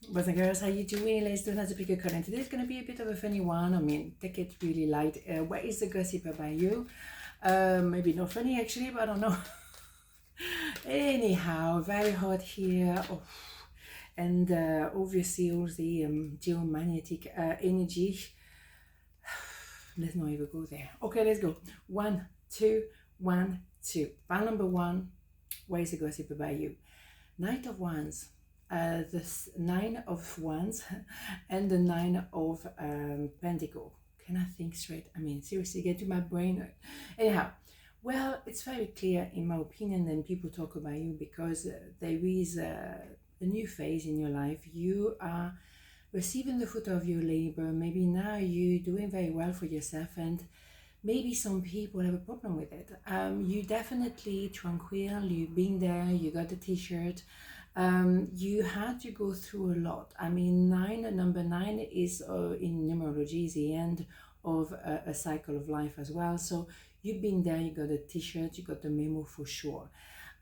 Boys and girls, how you doing? Let's do another pick a card. And today's going to be a bit of a funny one. I mean, take it really light. What is the gossip about you? Maybe not funny actually, but I don't know. Anyhow, very hot here. Oh. And obviously all the geomagnetic energy. Let's not even go there. Okay, let's go. 1, 2, 1, 2. Pile number 1. What is the gossip about you? Knight of Wands. The 9 of Wands and the 9 of Pentacle. Can I think straight? I mean, seriously, get to my brain. Anyhow, well, it's very clear in my opinion when people talk about you because there is a new phase in your life. You are receiving the fruit of your labor. Maybe now you're doing very well for yourself, and maybe some people have a problem with it. You definitely tranquil, you've been there, you got the t-shirt. You had to go through a lot. I mean, number 9 is in numerology is the end of a cycle of life as well. So you've been there, you got a t-shirt, you got the memo for sure.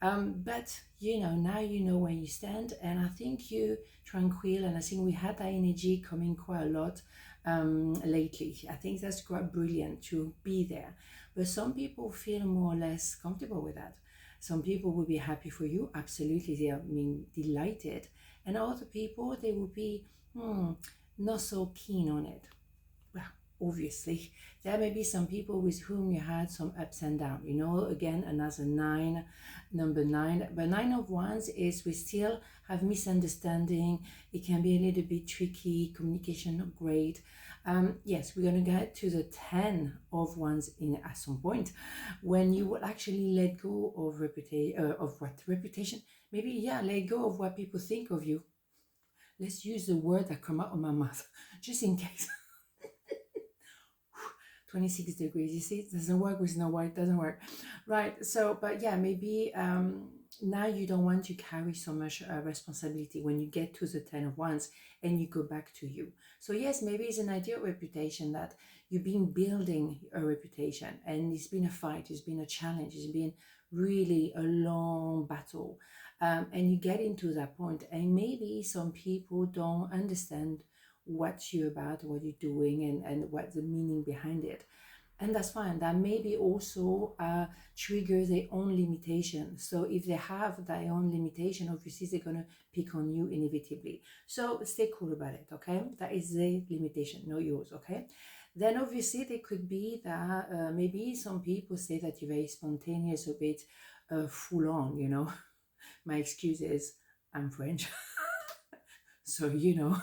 But you know, now you know where you stand, and I think you tranquil, and I think we had that energy coming quite a lot lately. I think that's quite brilliant to be there. But some people feel more or less comfortable with that. Some people will be happy for you, absolutely, they are, I mean, delighted. And other people, they will be not so keen on it. Well, obviously, there may be some people with whom you had some ups and downs. You know, again, another 9, number 9. But 9 of Wands is we still have misunderstanding. It can be a little bit tricky, communication not great. Yes, we're going to get to the 10 of Wands in at some point when you will actually let go of reputation. Maybe, yeah, let go of what people think of you. Let's use the word that come out of my mouth, just in case. 26 degrees, you see, it doesn't work with no white, doesn't work. Right, so, but yeah, maybe now you don't want to carry so much responsibility when you get to the 10 of Wands and you go back to you. So yes, maybe it's an ideal reputation that you've been building a reputation, and it's been a fight, it's been a challenge, it's been really a long battle. And you get into that point, and maybe some people don't understand what you're about, what you're doing, and what the meaning behind it. And that's fine. That maybe also trigger their own limitation. So if they have their own limitation, obviously they're going to pick on you inevitably. So stay cool about it, okay? That is their limitation, not yours, okay? Then obviously there could be that maybe some people say that you're very spontaneous, a bit full on, you know. My excuse is I'm French. So, you know.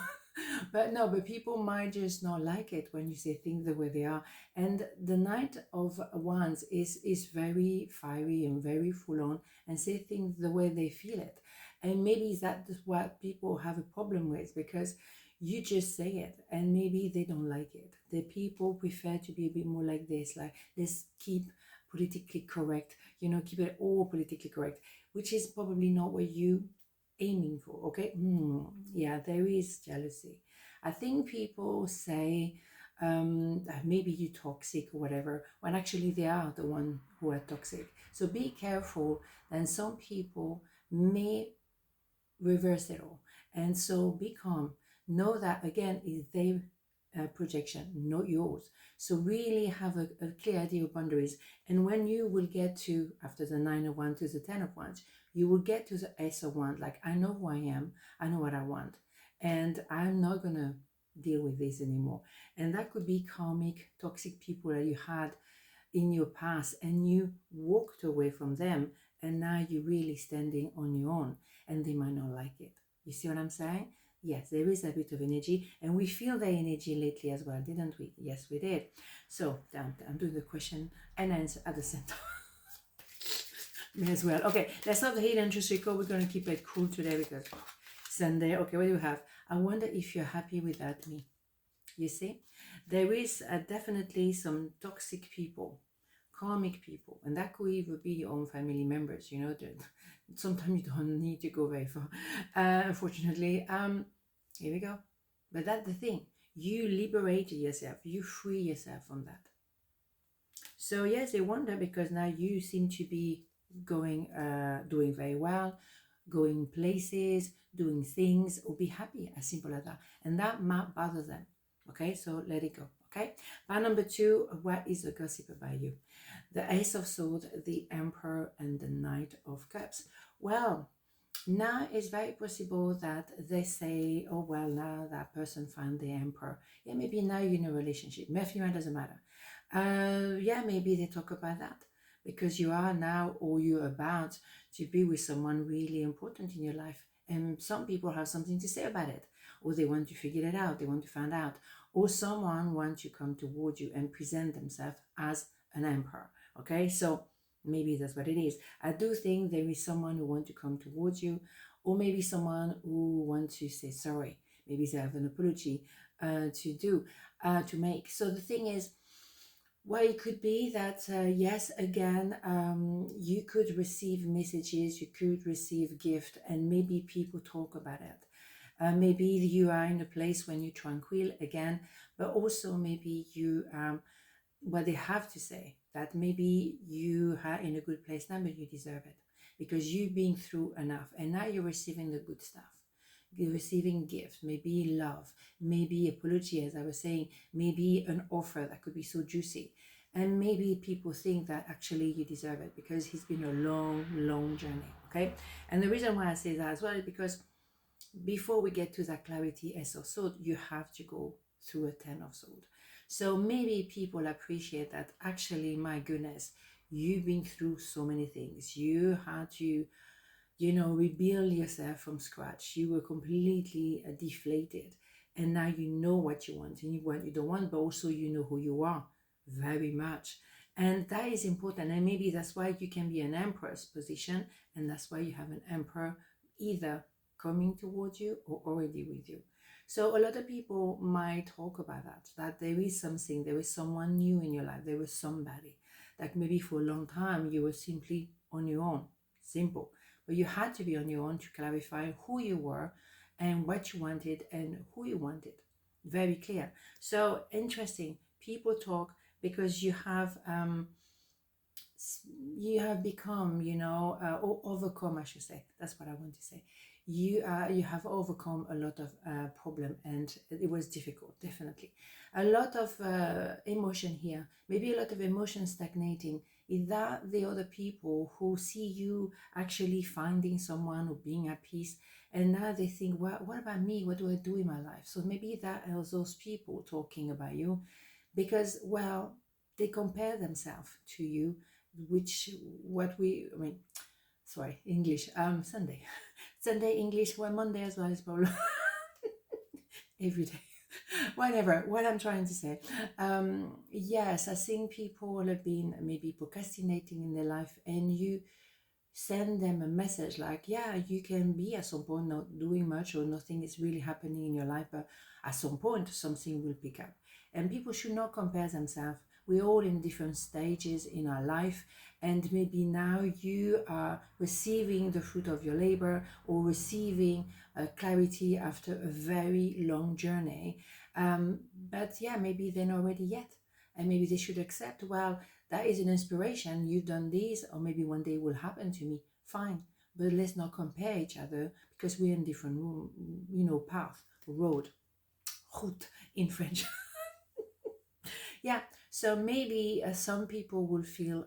But no, but people might just not like it when you say things the way they are. And the Knight of Wands is very fiery and very full on, and say things the way they feel it. And maybe that's what people have a problem with, because you just say it and maybe they don't like it. The people prefer to be a bit more like this, like let's keep politically correct, you know, keep it all politically correct, which is probably not what you aiming for. Okay, yeah, there is jealousy. I think people say maybe you toxic or whatever, when actually they are the one who are toxic. So be careful. And some people may reverse it all, and so be calm. Know that again is their projection, not yours. So really have a clear idea of boundaries. And when you will get to, after the 9 of Wands to the 10 of Wands, you will get to the Ace of Wands, like I know who I am, I know what I want, and I'm not gonna deal with this anymore. And that could be karmic, toxic people that you had in your past, and you walked away from them, and now you're really standing on your own, and they might not like it. You see what I'm saying? Yes, there is a bit of energy, and we feel the energy lately as well, didn't we? Yes, we did. So I'm doing the question and answer at the same time. Me as well. Okay, let's have the hidden interest record. We're going to keep it cool today because Sunday. Okay, what do you have? I wonder if you're happy without me. You see, there is definitely some toxic people, karmic people, and that could even be your own family members. You know, sometimes you don't need to go very far. Unfortunately, here we go. But that's the thing. You liberated yourself. You free yourself from that. So yes, they wonder because now you seem to be doing very well. going places, doing things, or be happy, as simple as that. And that might bother them. Okay, so let it go. Okay, part number 2, what is the gossip about you? The Ace of Swords, the Emperor, and the Knight of Cups. Well, now it's very possible that they say, oh, well, now that person found the Emperor. Yeah, maybe now you're in a relationship. Maybe it doesn't matter. Yeah, maybe they talk about that because you are now, or you're about to be with someone really important in your life. And some people have something to say about it, or they want to figure it out, they want to find out, or someone wants to come towards you and present themselves as an emperor. Okay, so maybe that's what it is. I do think there is someone who wants to come towards you, or maybe someone who wants to say sorry. Maybe they have an apology to make. So the thing is, well, it could be that, yes, again, you could receive messages, you could receive gift, and maybe people talk about it. Maybe you are in a place when you're tranquil again, but also maybe you, what they have to say, that maybe you are in a good place now, but you deserve it because you've been through enough, and now you're receiving the good stuff. You're receiving gifts, maybe love, maybe apology, as I was saying, maybe an offer that could be so juicy. And maybe people think that actually you deserve it because it's been a long, long journey. Okay. And the reason why I say that as well is because before we get to that clarity, Ace of Swords, you have to go through a Ten of Swords. So maybe people appreciate that actually, my goodness, you've been through so many things. You had to, rebuild yourself from scratch. You were completely deflated. And now you know what you want and what you don't want, but also you know who you are very much. And that is important. And maybe that's why you can be an emperor's position. And that's why you have an emperor either coming towards you or already with you. So a lot of people might talk about that there is something, there is someone new in your life, there was somebody that maybe for a long time you were simply on your own, simple. But you had to be on your own to clarify who you were and what you wanted and who you wanted. Very clear. So interesting. People talk because you have become, or overcome, I should say. That's what I want to say. You have overcome a lot of problem, and it was difficult, definitely. A lot of emotion here, maybe a lot of emotion stagnating. Is that the other people who see you actually finding someone or being at peace, and now they think, what about me? What do I do in my life? So maybe that are those people talking about you, because, well, they compare themselves to you, sorry, English, Sunday English, well, Monday as well is probably every day. Whatever, what I'm trying to say. Yes, I think people have been maybe procrastinating in their life, and you send them a message like, yeah, you can be at some point not doing much or nothing is really happening in your life, but at some point something will pick up. And people should not compare themselves. We're all in different stages in our life, and maybe now you are receiving the fruit of your labor or receiving clarity after a very long journey. But yeah, maybe they're not ready yet, and maybe they should accept, well, that is an inspiration, you've done this, or maybe one day it will happen to me, fine, but let's not compare each other because we're in different path, road, route in French. Yeah, so maybe some people will feel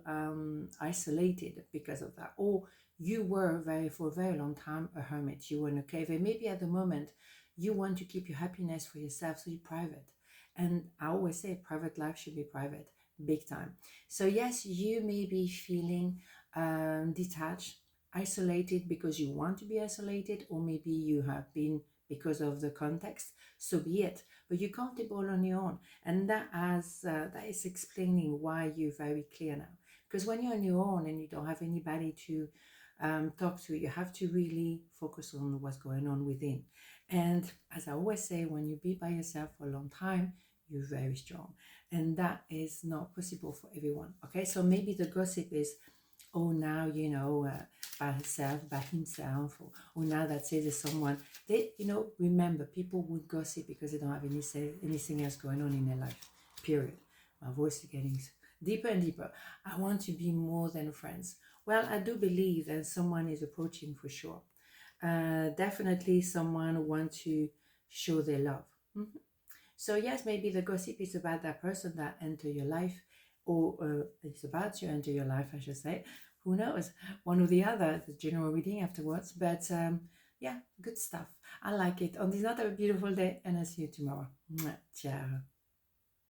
isolated because of that, or you were for a very long time a hermit, you were in a cave, and maybe at the moment you want to keep your happiness for yourself, so you're private. And I always say private life should be private, big time. So yes, you may be feeling detached, isolated because you want to be isolated, or maybe you have been because of the context, so be it. But you're comfortable on your own, and that is explaining why you're very clear now. Because when you're on your own and you don't have anybody to talk to, you have to really focus on what's going on within. And as I always say, when you be by yourself for a long time, you're very strong, and that is not possible for everyone. Okay, so maybe the gossip is, oh, now by herself, by himself, or now that says there's someone. They, remember, people would gossip because they don't have anything else going on in their life, period. My voice is getting deeper and deeper. I want to be more than friends. Well, I do believe that someone is approaching for sure. Definitely someone want to show their love. Mhm. So yes, maybe the gossip is about that person that enter your life, or it's about to enter your life, I should say. Who knows? One or the other. The general reading afterwards. But yeah, good stuff. I like it. On this note, have a beautiful day, and I'll see you tomorrow. Mwah. Ciao.